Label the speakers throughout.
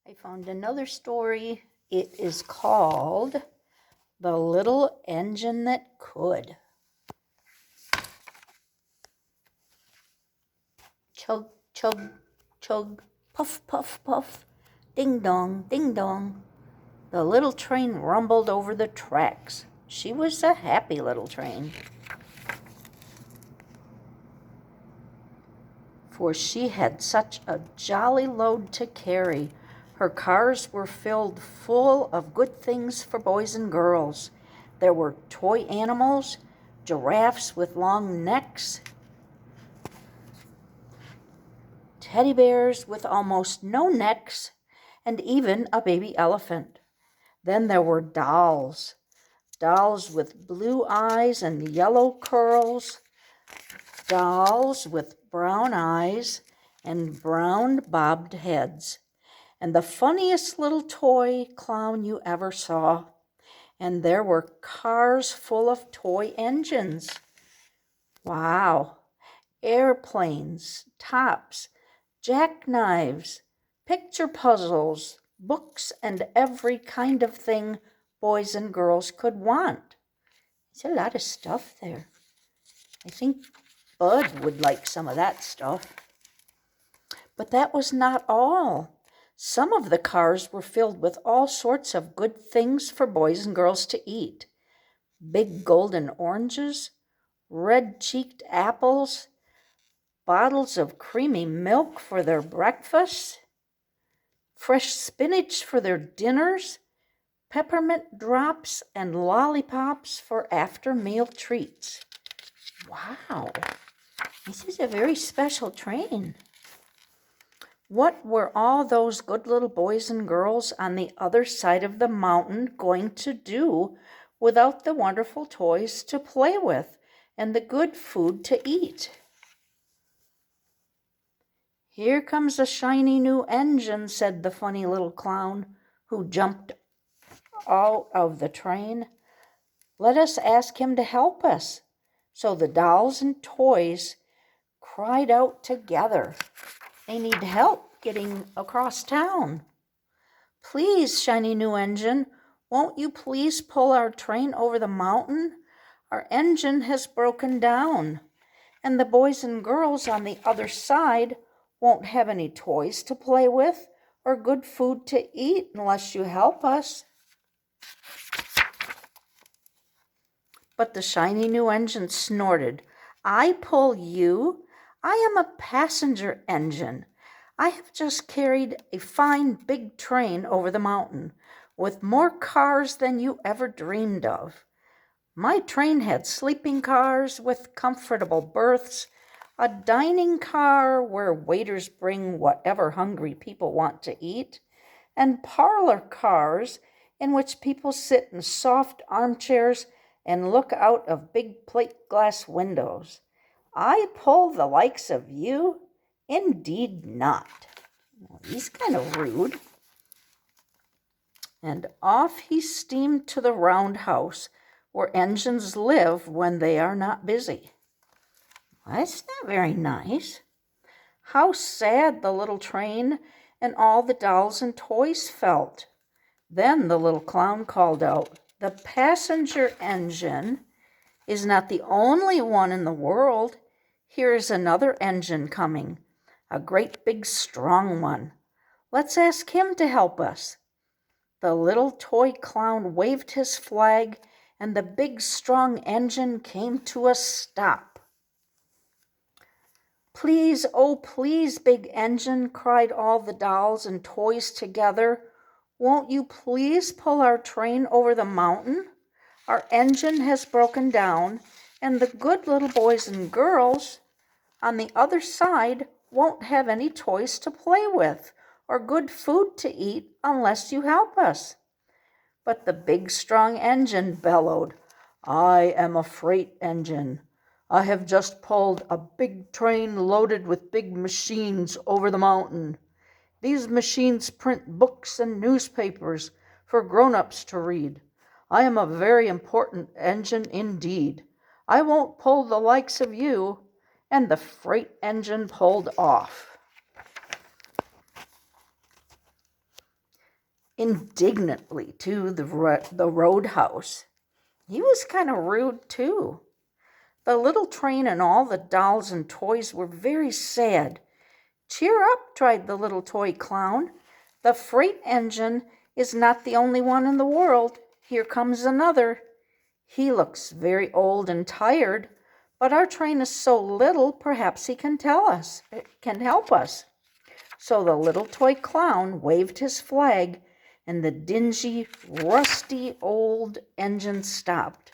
Speaker 1: I found another story. It is called The Little Engine That Could. Chug, chug, chug, puff, puff, puff, ding dong, ding dong. The little train rumbled over the tracks. She was a happy little train, for she had such a jolly load to carry. Her cars were filled full of good things for boys and girls. There were toy animals, giraffes with long necks, teddy bears with almost no necks, and even a baby elephant. Then there were dolls with blue eyes and yellow curls, dolls with brown eyes and brown bobbed heads, and the funniest little toy clown you ever saw. And there were cars full of toy engines. Wow! Airplanes, tops, jackknives, picture puzzles, books, and every kind of thing boys and girls could want. There's a lot of stuff there. I think Bud would like some of that stuff. But that was not all. Some of the cars were filled with all sorts of good things for boys and girls to eat. Big golden oranges, red-cheeked apples, bottles of creamy milk for their breakfasts, fresh spinach for their dinners, peppermint drops and lollipops for after-meal treats. Wow, this is a very special train. What were all those good little boys and girls on the other side of the mountain going to do without the wonderful toys to play with and the good food to eat? "Here comes a shiny new engine," said the funny little clown, who jumped out of the train. "Let us ask him to help us." So the dolls and toys cried out together. They need help getting across town. "Please, shiny new engine, won't you please pull our train over the mountain? Our engine has broken down, and the boys and girls on the other side won't have any toys to play with or good food to eat unless you help us." But the shiny new engine snorted. "I pull you? I am a passenger engine. I have just carried a fine big train over the mountain with more cars than you ever dreamed of. My train had sleeping cars with comfortable berths, a dining car where waiters bring whatever hungry people want to eat, and parlor cars in which people sit in soft armchairs and look out of big plate glass windows. I pull the likes of you? Indeed not." Well, he's kind of rude. And off he steamed to the roundhouse where engines live when they are not busy. That's not very nice. How sad the little train and all the dolls and toys felt. Then the little clown called out, "The passenger engine is not the only one in the world. Here is another engine coming, a great big strong one. Let's ask him to help us." The little toy clown waved his flag, and the big strong engine came to a stop. "Please, oh please, big engine," cried all the dolls and toys together. "Won't you please pull our train over the mountain? Our engine has broken down, and the good little boys and girls on the other side won't have any toys to play with or good food to eat unless you help us." But the big strong engine bellowed, "I am a freight engine. I have just pulled a big train loaded with big machines over the mountain. These machines print books and newspapers for grown-ups to read. I am a very important engine indeed. I won't pull the likes of you." And the freight engine pulled off. indignantly to the roadhouse. He was kind of rude, too. The little train and all the dolls and toys were very sad. Cheer up, cried the little toy clown. The freight engine is not the only one in the world. Here comes another. He looks very old and tired, but our train is so little, perhaps he can help us. So the little toy clown waved his flag, and the dingy, rusty old engine stopped.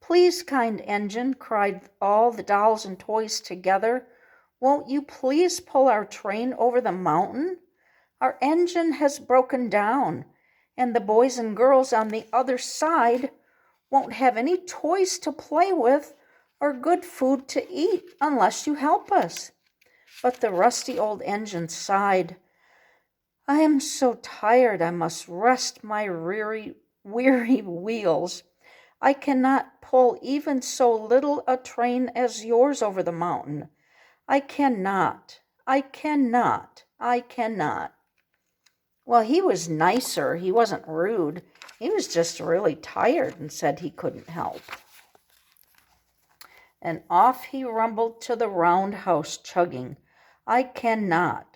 Speaker 1: Please, kind engine, cried all the dolls and toys together, won't you please pull our train over the mountain? Our engine has broken down, and the boys and girls on the other side won't have any toys to play with or good food to eat unless you help us. But the rusty old engine sighed. I am so tired, I must rest my weary wheels. I cannot pull even so little a train as yours over the mountain. I cannot. Well, he was nicer. He wasn't rude. He was just really tired and said he couldn't help. And off he rumbled to the roundhouse, chugging. I cannot.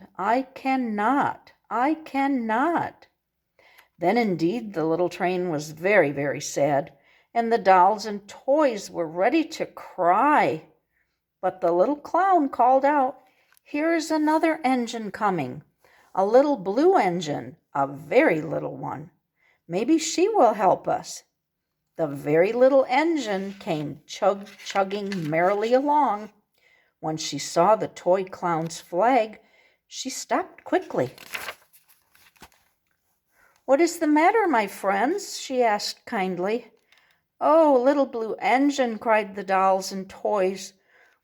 Speaker 1: Then indeed the little train was very, very sad, and the dolls and toys were ready to cry. But the little clown called out, here is another engine coming, a little blue engine, a very little one. Maybe she will help us. The very little engine came chugging merrily along. When she saw the toy clown's flag, she stopped quickly. What is the matter, my friends? She asked kindly. Oh, little blue engine, cried the dolls and toys.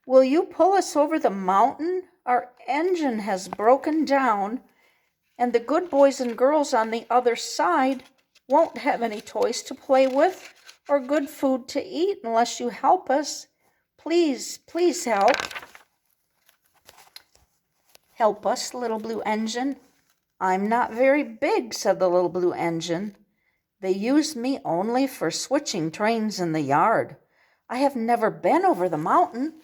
Speaker 1: Will you pull us over the mountain? Our engine has broken down, and the good boys and girls on the other side won't have any toys to play with or good food to eat unless you help us. Please, please help. Help us, little blue engine. I'm not very big, said the little blue engine. They use me only for switching trains in the yard. I have never been over the mountain.